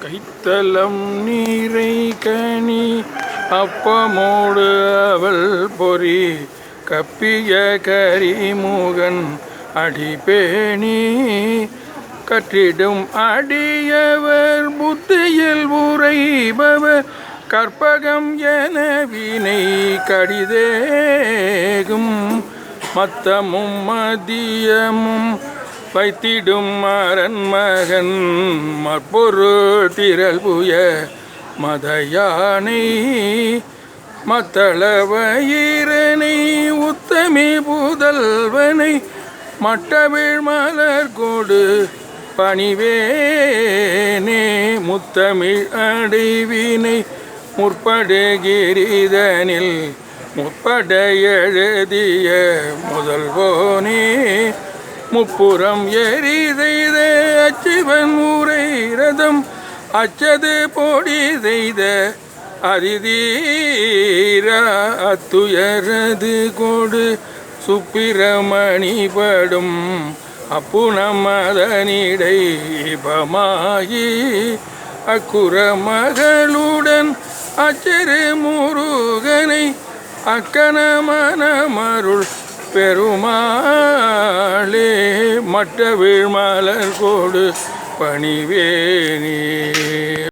கைத்தலம் நீரை கனி அப்பமோடு அவள் பொறி கப்பிய கரிமுகன் அடிபேணி கற்றிடும் அடியவர் புத்தியில் உரைபவர் கற்பகம் என வினை கடிதேகும் மத்தமும் மதியமும் வைத்திடும் மரன்மகன் மற்பொருள் திரள் புய மதயானை மத்தளவயிரனை உத்தமி புதல்வனை மட்டவிழ் மலர் கொடு பணிவேனே முத்தமிழ் அடைவினை முற்படுகிரிதனில் முற்பட எழுதிய முதல்வோனே முப்புறம் எரி செய்த அச்சிவன் ஊரை ரதம் அச்சது பொடி செய்த அதிதீர அத்துயரது கொடு சுப்பிரமணி படும் அப்புணமதனிடை பமாகி அக்குற மகளுடன் அச்சரு முருகனை அக்கன மனமருள் பெருமாளே மட்டவிழ் மலர் கொடு பணிவேனே.